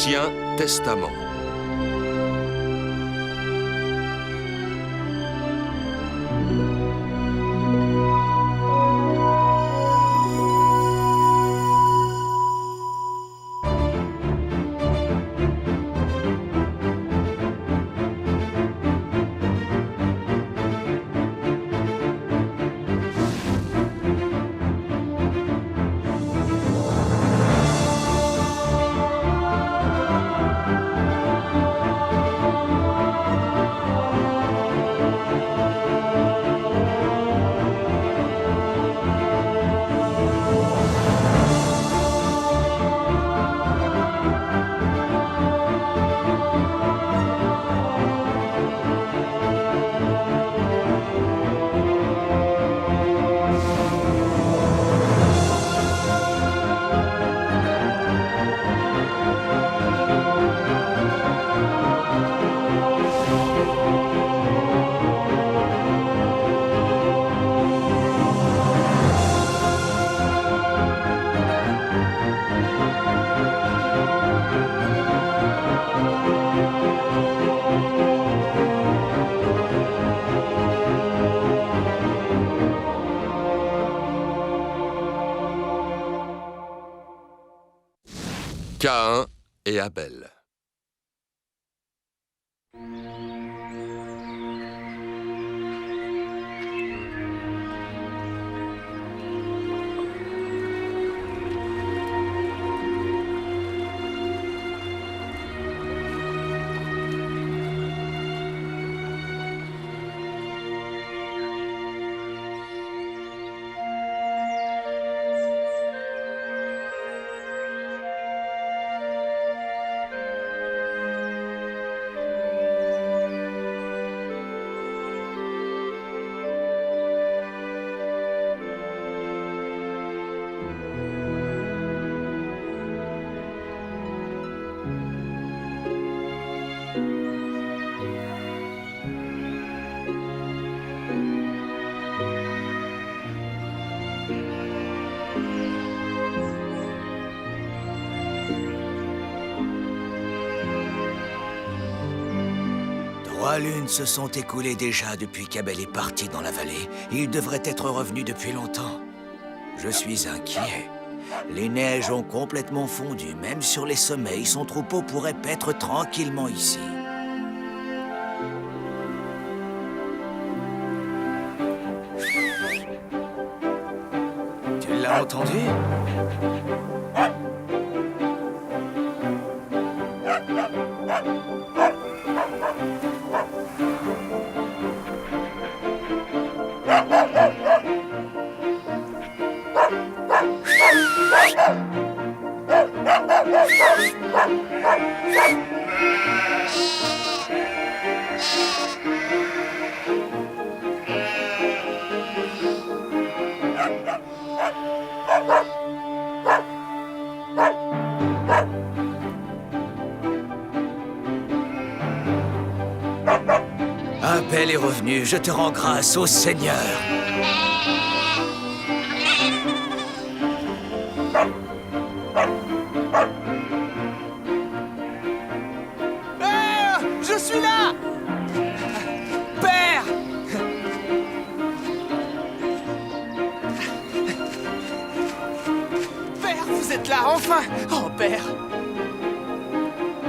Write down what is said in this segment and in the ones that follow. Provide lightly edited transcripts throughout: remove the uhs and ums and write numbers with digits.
Ancien Testament. Caïn et Abel. Trois lunes se sont écoulées déjà depuis qu'Abel est parti dans la vallée. Il devrait être revenu depuis longtemps. Je suis inquiet. Les neiges ont complètement fondu. Même sur les sommets, son troupeau pourrait paître tranquillement ici. Tu l'as entendu ? Abel est revenu, je te rends grâce au Seigneur. Père, je suis là! Père! Père, vous êtes là, enfin! Oh, Père!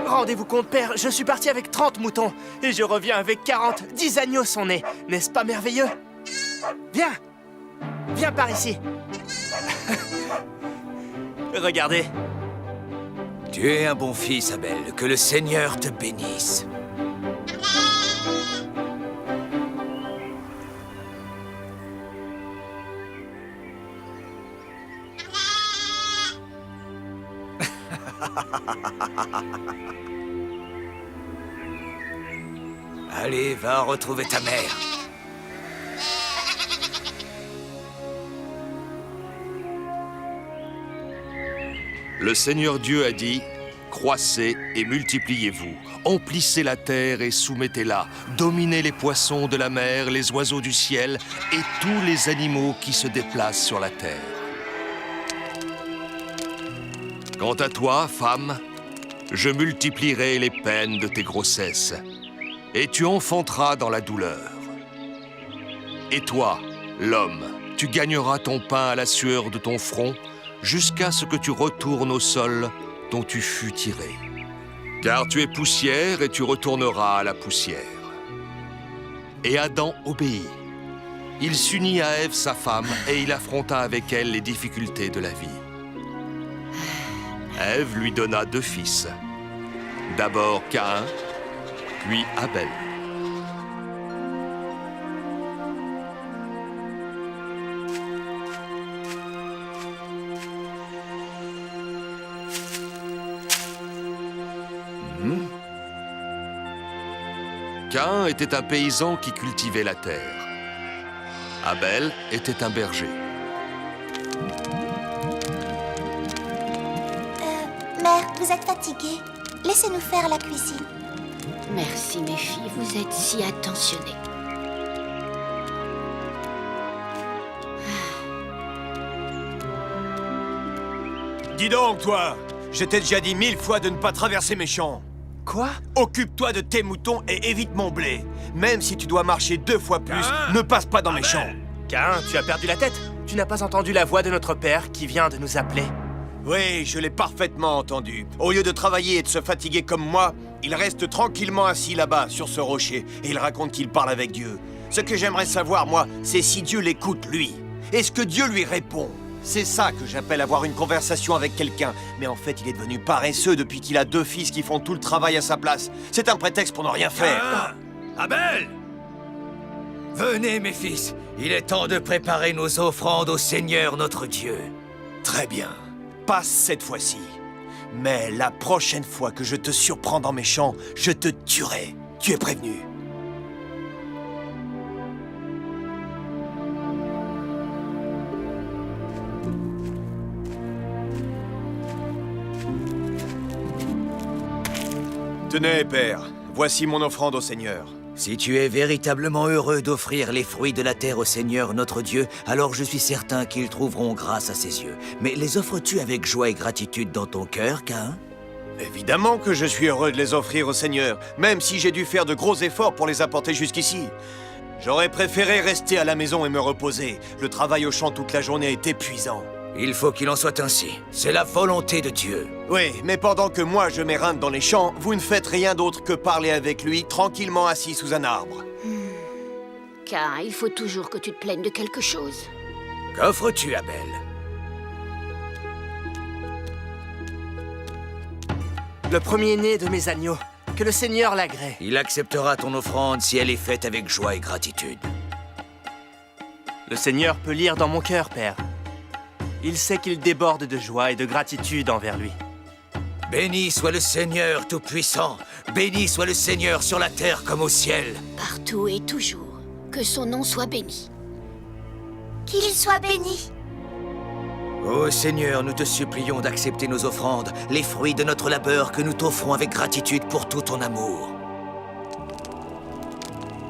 Rendez-vous compte, Père, je suis parti avec 30 moutons et je reviens avec 40. 10 agneaux sont nés. N'est-ce pas merveilleux? Viens! Viens par ici. Regardez. Tu es un bon fils, Abel. Que le Seigneur te bénisse. Allez, va retrouver ta mère. Le Seigneur Dieu a dit, « Croissez et multipliez-vous, emplissez la terre et soumettez-la, dominez les poissons de la mer, les oiseaux du ciel et tous les animaux qui se déplacent sur la terre. Quant à toi, femme, Je multiplierai les peines de tes grossesses, et tu enfanteras dans la douleur. Et toi, l'homme, tu gagneras ton pain à la sueur de ton front, jusqu'à ce que tu retournes au sol dont tu fus tiré. Car tu es poussière et tu retourneras à la poussière. Et Adam obéit. Il s'unit à Ève, sa femme, et il affronta avec elle les difficultés de la vie. Ève lui donna 2 fils. D'abord Caïn, puis Abel. Caïn était un paysan qui cultivait la terre. Abel était un berger. Mère, vous êtes fatiguée. Laissez-nous faire la cuisine. Merci, mes filles, vous êtes si attentionnées. Dis donc, toi! Je t'ai déjà dit 1000 fois de ne pas traverser mes champs. Quoi? Occupe-toi de tes moutons et évite mon blé. Même si tu dois marcher 2 fois plus, ne passe pas dans mes champs. Caïn, tu as perdu la tête. Tu n'as pas entendu la voix de notre père qui vient de nous appeler? Oui, je l'ai parfaitement entendu. Au lieu de travailler et de se fatiguer comme moi, il reste tranquillement assis là-bas, sur ce rocher, et il raconte qu'il parle avec Dieu. Ce que j'aimerais savoir, moi, c'est si Dieu l'écoute, lui. Est-ce que Dieu lui répond? C'est ça que j'appelle avoir une conversation avec quelqu'un. Mais en fait, il est devenu paresseux depuis qu'il a 2 fils qui font tout le travail à sa place. C'est un prétexte pour ne rien faire. Abel! Venez, mes fils. Il est temps de préparer nos offrandes au Seigneur notre Dieu. Très bien. Passe cette fois-ci. Mais la prochaine fois que je te surprends dans mes champs, je te tuerai. Tu es prévenu. Tenez, père. Voici mon offrande au Seigneur. Si tu es véritablement heureux d'offrir les fruits de la terre au Seigneur notre Dieu, alors je suis certain qu'ils trouveront grâce à ses yeux. Mais les offres-tu avec joie et gratitude dans ton cœur, Caïn? Évidemment que je suis heureux de les offrir au Seigneur, même si j'ai dû faire de gros efforts pour les apporter jusqu'ici. J'aurais préféré rester à la maison et me reposer. Le travail au champ toute la journée est épuisant. Il faut qu'il en soit ainsi. C'est la volonté de Dieu. Oui, mais pendant que moi je m'éreingle dans les champs, vous ne faites rien d'autre que parler avec lui, tranquillement assis sous un arbre. Car il faut toujours que tu te plaignes de quelque chose. Qu'offres-tu, Abel? Le premier-né de mes agneaux. Que le Seigneur l'agrée. Il acceptera ton offrande si elle est faite avec joie et gratitude. Le Seigneur peut lire dans mon cœur, Père. Il sait qu'il déborde de joie et de gratitude envers lui. Béni soit le Seigneur Tout-Puissant. Béni soit le Seigneur sur la terre comme au ciel. Partout et toujours. Que son nom soit béni. Qu'il soit béni. Ô Seigneur, nous te supplions d'accepter nos offrandes, les fruits de notre labeur que nous t'offrons avec gratitude pour tout ton amour.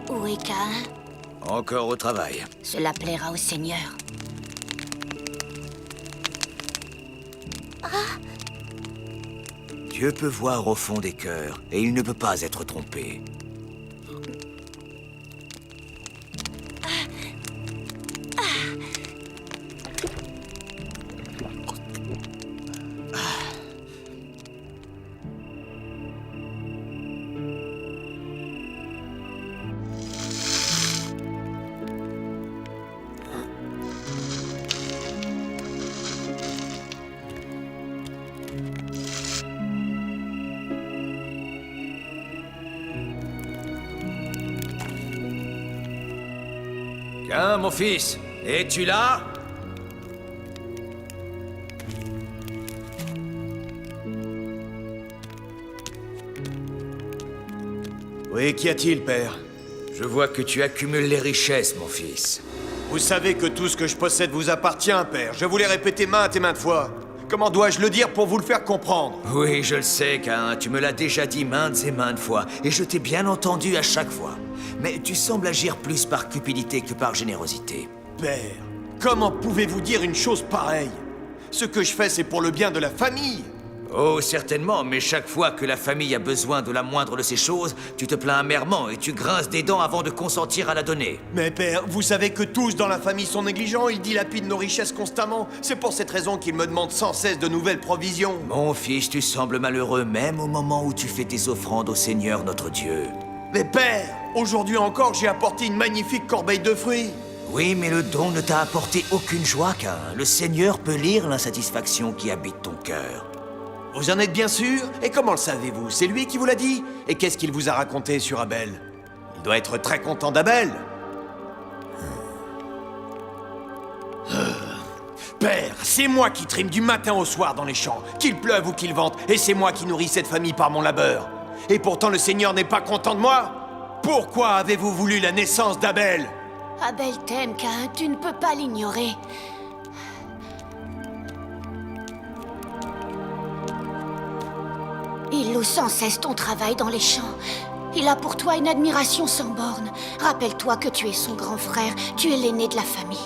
Où est Caïn? Encore au travail. Cela plaira au Seigneur. Dieu peut voir au fond des cœurs, et il ne peut pas être trompé. Caïn, mon fils, es-tu là? Oui, qu'y a-t-il, père? Je vois que tu accumules les richesses, mon fils. Vous savez que tout ce que je possède vous appartient, père. Je vous l'ai répété maintes et maintes fois. Comment dois-je le dire pour vous le faire comprendre? Oui, je le sais, Caïn, tu me l'as déjà dit maintes et maintes fois, et je t'ai bien entendu à chaque fois. Mais tu sembles agir plus par cupidité que par générosité. Père, comment pouvez-vous dire une chose pareille? Ce que je fais, c'est pour le bien de la famille. Oh, certainement, mais chaque fois que la famille a besoin de la moindre de ces choses, tu te plains amèrement et tu grinces des dents avant de consentir à la donner. Mais père, vous savez que tous dans la famille sont négligents, ils dilapident nos richesses constamment. C'est pour cette raison qu'ils me demandent sans cesse de nouvelles provisions. Mon fils, tu sembles malheureux même au moment où tu fais tes offrandes au Seigneur notre Dieu. Mais père, aujourd'hui encore, j'ai apporté une magnifique corbeille de fruits. Oui, mais le don ne t'a apporté aucune joie, Caïn. Le Seigneur peut lire l'insatisfaction qui habite ton cœur. Vous en êtes bien sûr? Et comment le savez-vous? C'est lui qui vous l'a dit? Et qu'est-ce qu'il vous a raconté sur Abel? Il doit être très content d'Abel. Père, c'est moi qui trime du matin au soir dans les champs, qu'il pleuve ou qu'il vente, et c'est moi qui nourris cette famille par mon labeur. Et pourtant le Seigneur n'est pas content de moi? Pourquoi avez-vous voulu la naissance d'Abel? Abel t'aime, Caïn, tu ne peux pas l'ignorer. Il loue sans cesse ton travail dans les champs. Il a pour toi une admiration sans borne. Rappelle-toi que tu es son grand frère, tu es l'aîné de la famille.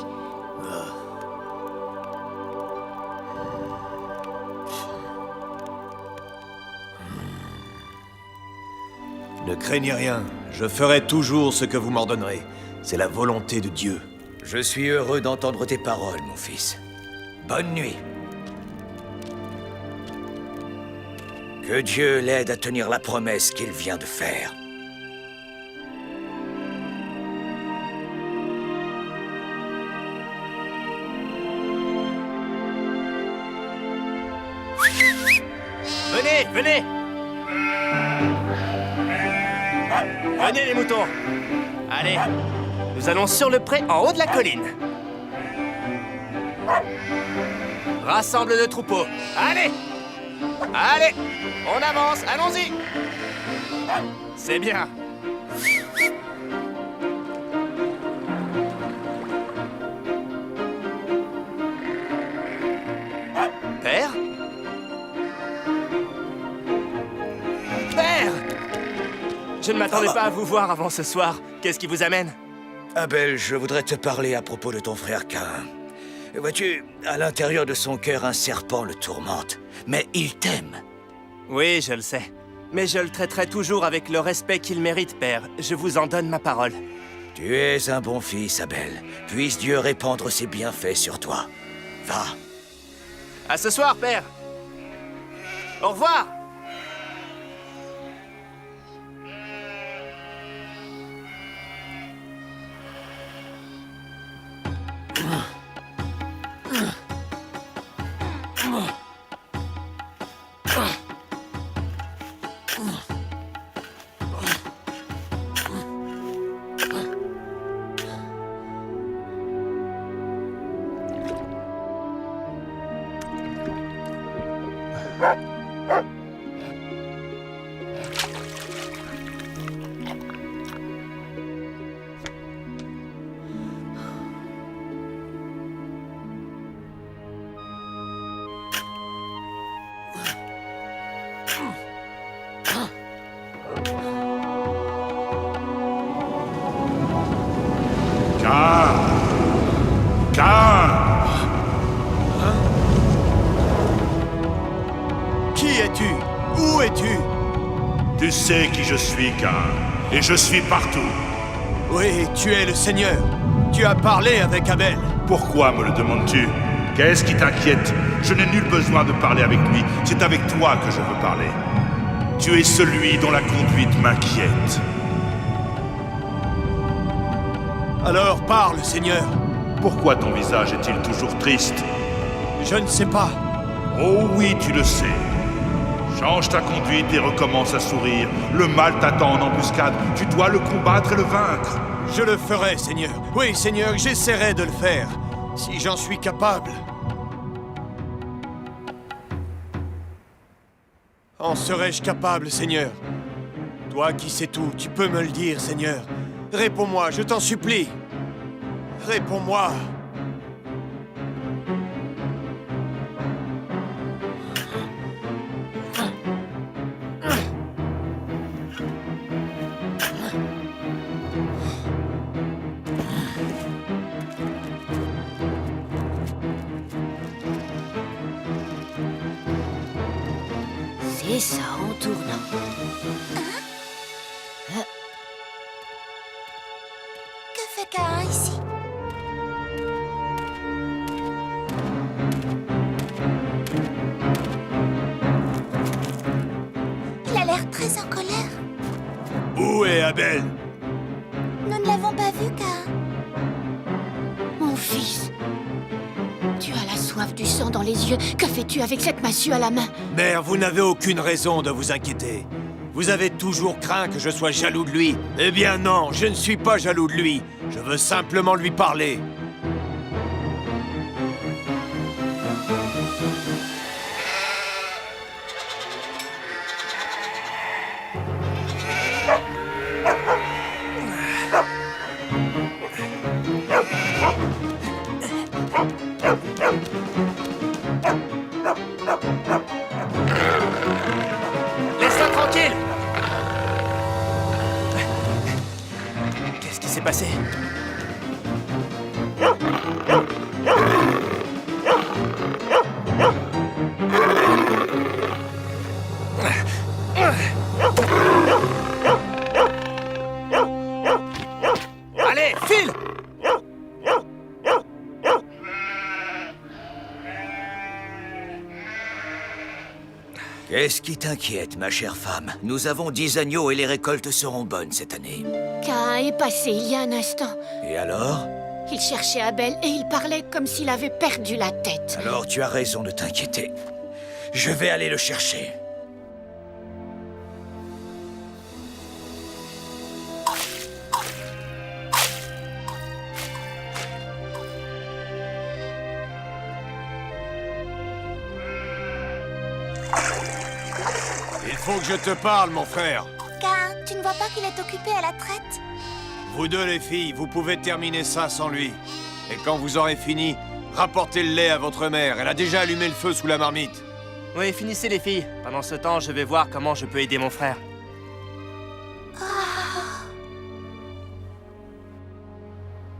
Ne craignez rien, je ferai toujours ce que vous m'ordonnerez. C'est la volonté de Dieu. Je suis heureux d'entendre tes paroles, mon fils. Bonne nuit. Que Dieu l'aide à tenir la promesse qu'il vient de faire. Venez, venez! Venez les moutons! Allez, nous allons sur le pré en haut de la colline. Rassemble le troupeau. Allez! Allez! On avance, allons-y! C'est bien. Père? Père! Je ne m'attendais pas à vous voir avant ce soir. Qu'est-ce qui vous amène? Abel, je voudrais te parler à propos de ton frère Caïn. Vois-tu, à l'intérieur de son cœur, un serpent le tourmente. Mais il t'aime. Oui, je le sais. Mais je le traiterai toujours avec le respect qu'il mérite, père. Je vous en donne ma parole. Tu es un bon fils, Abel. Puisse Dieu répandre ses bienfaits sur toi. Va. À ce soir, père. Au revoir. Qui es-tu? Où es-tu? Tu sais qui je suis, Caïn, et je suis partout. Oui, tu es le Seigneur. Tu as parlé avec Abel. Pourquoi me le demandes-tu? Qu'est-ce qui t'inquiète? Je n'ai nul besoin de parler avec lui, c'est avec toi que je veux parler. Tu es celui dont la conduite m'inquiète. Alors parle, Seigneur. Pourquoi ton visage est-il toujours triste? Je ne sais pas. Oh oui, tu le sais. Change ta conduite et recommence à sourire. Le mal t'attend en embuscade. Tu dois le combattre et le vaincre. Je le ferai, Seigneur. Oui, Seigneur, j'essaierai de le faire. Si j'en suis capable. En serais-je capable, Seigneur? Toi qui sais tout, tu peux me le dire, Seigneur. Réponds-moi, je t'en supplie. Réponds-moi. ça en tournant. Que fait Caïn ici? Il a l'air très en colère. Où est Abel? Nous ne l'avons pas vu, Caïn. Mon fils, tu as la soif du sang dans les yeux. Que fais-tu avec cette massue à la main? Mère, vous n'avez aucune raison de vous inquiéter. Vous avez toujours craint que je sois jaloux de lui. Eh bien non, je ne suis pas jaloux de lui. Je veux simplement lui parler. Laisse-la tranquille! Qu'est-ce qui s'est passé? Allez, file! Qu'est-ce qui t'inquiète, ma chère femme? Nous avons 10 agneaux et les récoltes seront bonnes cette année. Caïn est passé il y a un instant. Et alors? Il cherchait Abel et il parlait comme s'il avait perdu la tête. Alors tu as raison de t'inquiéter. Je vais aller le chercher. Il faut que je te parle, mon frère. Caïn, tu ne vois pas qu'il est occupé à la traite? Vous deux, les filles, vous pouvez terminer ça sans lui. Et quand vous aurez fini, rapportez le lait à votre mère. Elle a déjà allumé le feu sous la marmite. Oui, finissez les filles. Pendant ce temps, je vais voir comment je peux aider mon frère.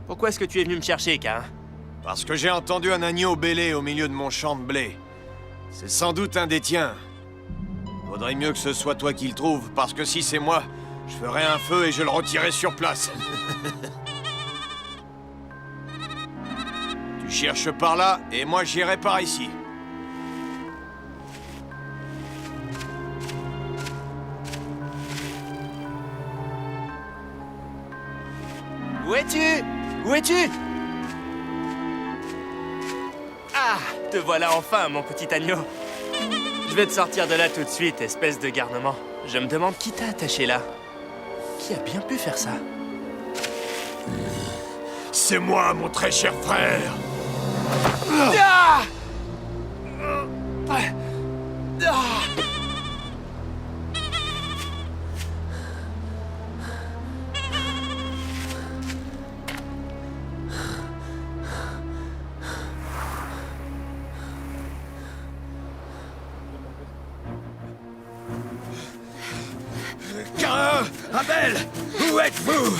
Pourquoi est-ce que tu es venu me chercher, Caïn? Parce que j'ai entendu un agneau bêler au milieu de mon champ de blé. C'est sans doute un des tiens. Vaudrait mieux que ce soit toi qui le trouve, parce que si c'est moi, je ferai un feu et je le retirerai sur place. Tu cherches par là, et moi j'irai par ici. Où es-tu? Où es-tu? Ah, te voilà enfin, mon petit agneau. Je vais te sortir de là tout de suite, espèce de garnement. Je me demande qui t'a attaché là. Qui a bien pu faire ça? C'est moi, mon très cher frère. Ah! Ah! Caïn! Abel! Où êtes-vous?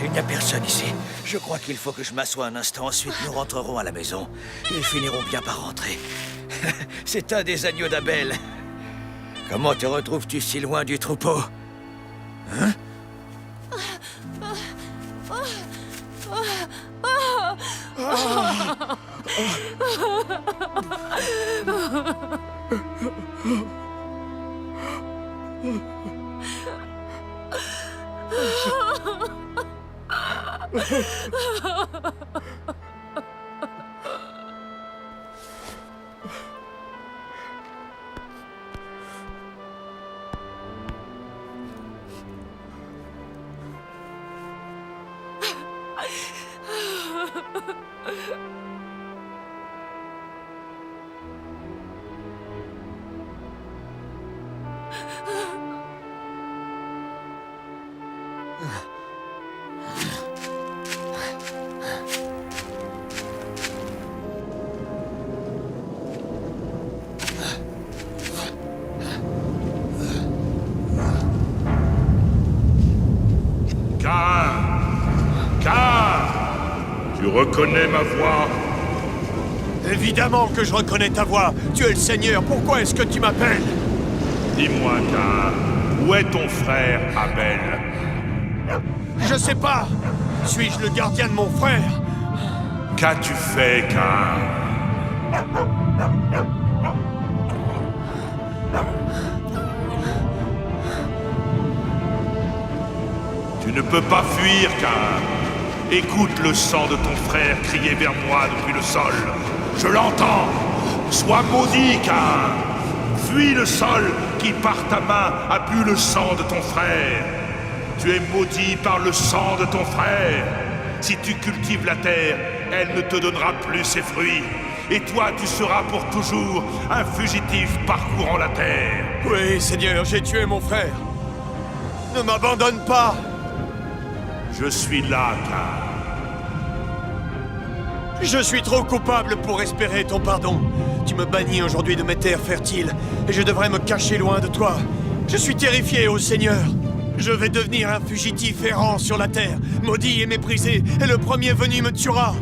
Il n'y a personne ici. Je crois qu'il faut que je m'assoie un instant, ensuite nous rentrerons à la maison. Ils finiront bien par rentrer. C'est un des agneaux d'Abel. Comment te retrouves-tu si loin du troupeau? Hein? Tu reconnais ma voix? Évidemment que je reconnais ta voix. Tu es le Seigneur. Pourquoi est-ce que tu m'appelles? Dis-moi, Caïn, où est ton frère Abel? Je sais pas. Suis-je le gardien de mon frère? Qu'as-tu fait, Caïn? Tu ne peux pas fuir, Caïn. Écoute le sang de ton frère crier vers moi depuis le sol. Je l'entends. Sois maudit, Caïn. Fuis le sol qui par ta main a bu le sang de ton frère. Tu es maudit par le sang de ton frère. Si tu cultives la terre, elle ne te donnera plus ses fruits. Et toi, tu seras pour toujours un fugitif parcourant la terre. Oui, Seigneur, j'ai tué mon frère. Ne m'abandonne pas. Je suis là, Caïn. Je suis trop coupable pour espérer ton pardon. Tu me bannis aujourd'hui de mes terres fertiles, et je devrais me cacher loin de toi. Je suis terrifié, ô Seigneur. Je vais devenir un fugitif errant sur la terre, maudit et méprisé, et le premier venu me tuera.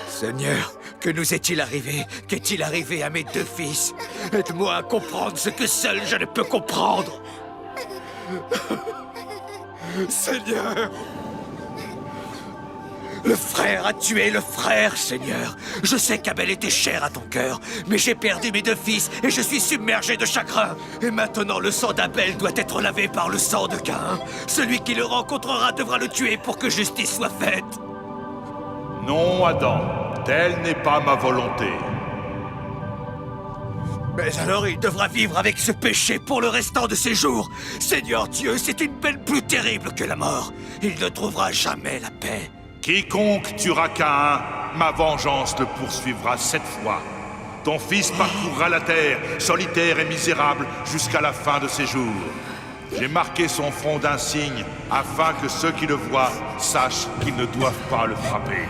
Seigneur, que nous est-il arrivé? Qu'est-il arrivé à mes deux fils? Aide-moi à comprendre ce que seul je ne peux comprendre. Seigneur! Le frère a tué le frère, Seigneur. Je sais qu'Abel était cher à ton cœur, mais j'ai perdu mes deux fils et je suis submergé de chagrin. Et maintenant, le sang d'Abel doit être lavé par le sang de Caïn. Celui qui le rencontrera devra le tuer pour que justice soit faite. Non, Adam, telle n'est pas ma volonté. Mais alors il devra vivre avec ce péché pour le restant de ses jours. Seigneur Dieu, c'est une peine plus terrible que la mort. Il ne trouvera jamais la paix. Quiconque tuera Caïn, ma vengeance le poursuivra 7 fois. Ton fils parcourra la terre, solitaire et misérable, jusqu'à la fin de ses jours. J'ai marqué son front d'un signe, afin que ceux qui le voient sachent qu'ils ne doivent pas le frapper.